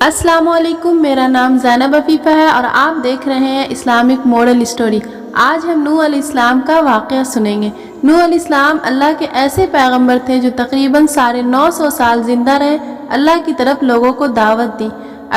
السلام علیکم، میرا نام زینب عفیفہ ہے اور آپ دیکھ رہے ہیں اسلامک ماڈل اسٹوری۔ آج ہم نوح علیہ السلام کا واقعہ سنیں گے۔ نوح علیہ السلام اللہ کے ایسے پیغمبر تھے جو تقریباً 950 سال زندہ رہے، اللہ کی طرف لوگوں کو دعوت دی۔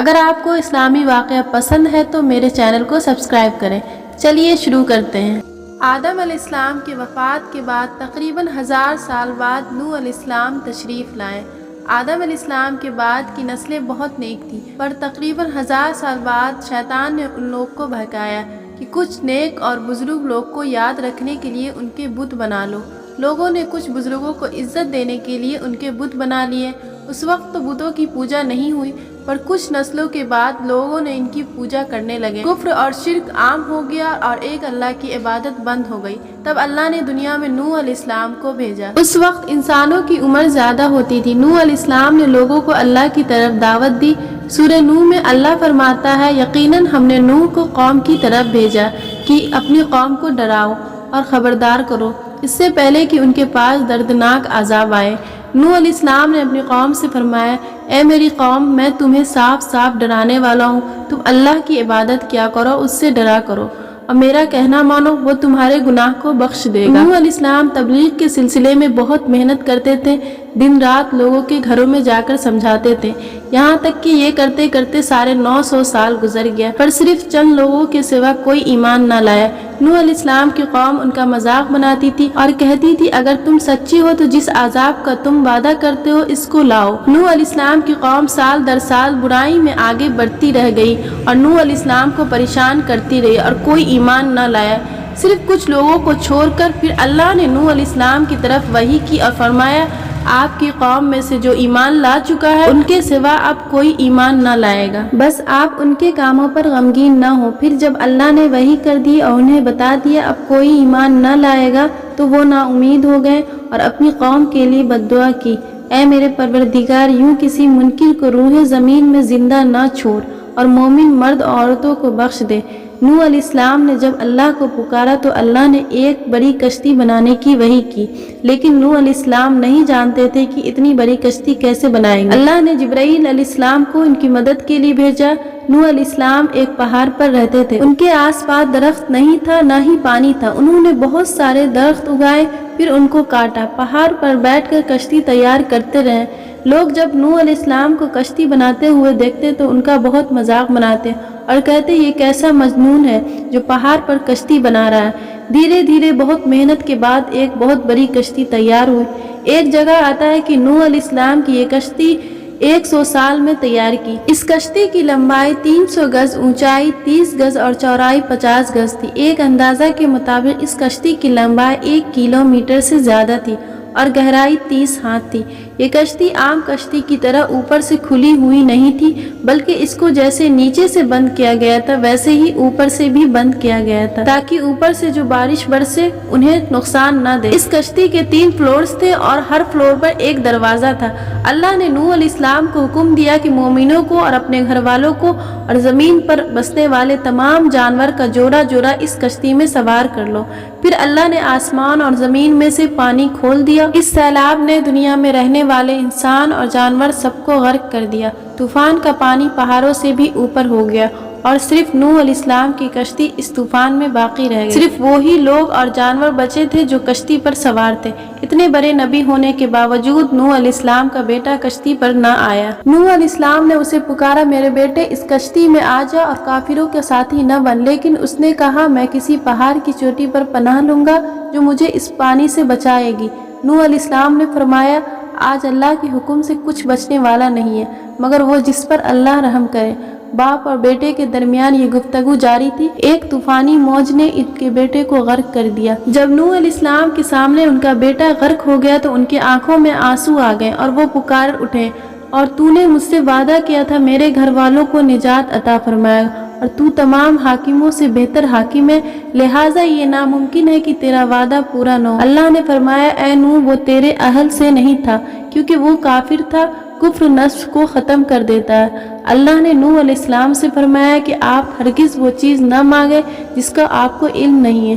اگر آپ کو اسلامی واقعہ پسند ہے تو میرے چینل کو سبسکرائب کریں۔ چلیے شروع کرتے ہیں۔ آدم علیہ السلام کی وفات کے بعد تقریباً 1000 سال بعد نوح علیہ السلام تشریف لائے۔ آدم علیہ السلام کے بعد کی نسلیں بہت نیک تھیں، پر تقریباً 1000 سال بعد شیطان نے ان لوگ کو بہکایا کہ کچھ نیک اور بزرگ لوگ کو یاد رکھنے کے لیے ان کے بت بنا لو۔ لوگوں نے کچھ بزرگوں کو عزت دینے کے لیے ان کے بت بنا لیے۔ اس وقت تو بتوں کی پوجا نہیں ہوئی، پر کچھ نسلوں کے بعد لوگوں نے ان کی پوجا کرنے لگے۔ کفر اور شرک عام ہو گیا اور ایک اللہ کی عبادت بند ہو گئی۔ تب اللہ نے دنیا میں نوح علیہ السلام کو بھیجا۔ اس وقت انسانوں کی عمر زیادہ ہوتی تھی۔ نوح علیہ السلام نے لوگوں کو اللہ کی طرف دعوت دی۔ سورہ نوح میں اللہ فرماتا ہے، یقیناً ہم نے نوح کو قوم کی طرف بھیجا کہ اپنی قوم کو ڈراؤ اور خبردار کرو، اس سے پہلے کہ ان کے پاس دردناک عذاب آئے۔ نوح علیہ السلام نے اپنی قوم سے فرمایا، اے میری قوم، میں تمہیں صاف صاف ڈرانے والا ہوں، تم اللہ کی عبادت کیا کرو، اس سے ڈرا کرو اور میرا کہنا مانو، وہ تمہارے گناہ کو بخش دے گا۔ نوح علیہ السلام تبلیغ کے سلسلے میں بہت محنت کرتے تھے، دن رات لوگوں کے گھروں میں جا کر سمجھاتے تھے، یہاں تک کہ یہ کرتے کرتے 950 سال گزر گیا، پر صرف چند لوگوں کے سوا کوئی ایمان نہ لایا۔ نوح علیہ السلام کی قوم ان کا مذاق بناتی تھی اور کہتی تھی، اگر تم سچی ہو تو جس عذاب کا تم وعدہ کرتے ہو اس کو لاؤ۔ نوح علیہ السلام کی قوم سال در سال برائی میں آگے بڑھتی رہ گئی اور نوح علیہ السلام کو پریشان کرتی رہی اور کوئی ایمان نہ لایا، صرف کچھ لوگوں کو چھوڑ کر۔ پھر اللہ نے نوح علیہ السلام کی طرف وحی کی اور فرمایا، آپ کی قوم میں سے جو ایمان لا چکا ہے ان کے سوا اب کوئی ایمان نہ لائے گا، بس آپ ان کے کاموں پر غمگین نہ ہو۔ پھر جب اللہ نے وحی کر دی اور انہیں بتا دیا اب کوئی ایمان نہ لائے گا تو وہ نا امید ہو گئے اور اپنی قوم کے لیے بد دعا کی، اے میرے پروردگار، یوں کسی منکر کو روح زمین میں زندہ نہ چھوڑ اور مومن مرد عورتوں کو بخش دے۔ نوح علیہ السلام نے جب اللہ کو پکارا تو اللہ نے ایک بڑی کشتی بنانے کی وحی کی، لیکن نوح علیہ السلام نہیں جانتے تھے کہ اتنی بڑی کشتی کیسے بنائیں گے۔ اللہ نے جبرائیل علیہ السلام کو ان کی مدد کے لیے بھیجا۔ نوح علیہ السلام ایک پہاڑ پر رہتے تھے، ان کے آس پاس درخت نہیں تھا نہ ہی پانی تھا۔ انہوں نے بہت سارے درخت اگائے، پھر ان کو کاٹا، پہاڑ پر بیٹھ کر کشتی تیار کرتے رہے۔ لوگ جب نوح علیہ السلام کو کشتی بناتے ہوئے دیکھتے تو ان کا بہت مذاق بناتے اور کہتے، یہ کیسا مجنون ہے جو پہاڑ پر کشتی بنا رہا ہے۔ دھیرے دھیرے بہت محنت کے بعد ایک بہت بڑی کشتی تیار ہوئی۔ ایک جگہ آتا ہے کہ نوح علیہ السلام کی یہ کشتی 100 سال میں تیار کی۔ اس کشتی کی لمبائی 300 گز، اونچائی 30 گز اور چوڑائی 50 گز تھی۔ ایک اندازہ کے مطابق اس کشتی کی لمبائی 1 کلومیٹر سے زیادہ تھی اور گہرائی 30 ہاتھ تھی۔ یہ کشتی عام کشتی کی طرح اوپر سے کھلی ہوئی نہیں تھی، بلکہ اس کو جیسے نیچے سے بند کیا گیا تھا ویسے ہی اوپر سے بھی بند کیا گیا تھا، تاکہ اوپر سے جو بارش برسے انہیں نقصان نہ دے۔ اس کشتی کے 3 فلورز تھے اور ہر فلور پر ایک دروازہ تھا۔ اللہ نے نوح علیہ السلام کو حکم دیا کہ مومنوں کو اور اپنے گھر والوں کو اور زمین پر بسنے والے تمام جانور کا جوڑا جوڑا اس کشتی میں سوار کر لو۔ پھر اللہ نے آسمان اور زمین میں سے پانی کھول دیا۔ اس سیلاب نے دنیا میں رہنے والے انسان اور جانور سب کو غرق کر دیا۔ طوفان کا پانی پہاڑوں سے بھی اوپر ہو گیا اور صرف نوح علیہ السلام کی کشتی اس طوفان میں باقی رہ گئی۔ صرف وہی لوگ اور جانور بچے تھے جو کشتی پر سوار تھے۔ اتنے بڑے نبی ہونے کے باوجود نوح علیہ السلام کا بیٹا کشتی پر نہ آیا۔ نوح علیہ السلام نے اسے پکارا، میرے بیٹے اس کشتی میں آ جا اور کافروں کے ساتھی نہ بن، لیکن اس نے کہا، میں کسی پہاڑ کی چوٹی پر پناہ لوں گا جو مجھے اس پانی سے بچائے گی۔ نوح علیہ السلام نے فرمایا، آج اللہ کے حکم سے کچھ بچنے والا نہیں ہے مگر وہ جس پر اللہ رحم کرے۔ باپ اور بیٹے کے درمیان یہ گفتگو جاری تھی، ایک طوفانی موج نے ان کے بیٹے کو غرق کر دیا۔ جب نوح علیہ السلام کے سامنے ان کا بیٹا غرق ہو گیا تو ان کی آنکھوں میں آنسو آ گئے اور وہ پکار اٹھے، اور تو نے مجھ سے وعدہ کیا تھا میرے گھر والوں کو نجات عطا فرمائے گا، اور تو تمام حاکموں سے بہتر حاکم ہے، لہٰذا یہ ناممکن ہے کہ تیرا وعدہ پورا نہ ہو۔ اللہ نے فرمایا، اے نوح، وہ تیرے اہل سے نہیں تھا کیونکہ وہ کافر تھا، کفر نفس کو ختم کر دیتا ہے۔ اللہ نے نوح علیہ السلام سے فرمایا کہ آپ ہرگز وہ چیز نہ مانگے جس کا آپ کو علم نہیں ہے،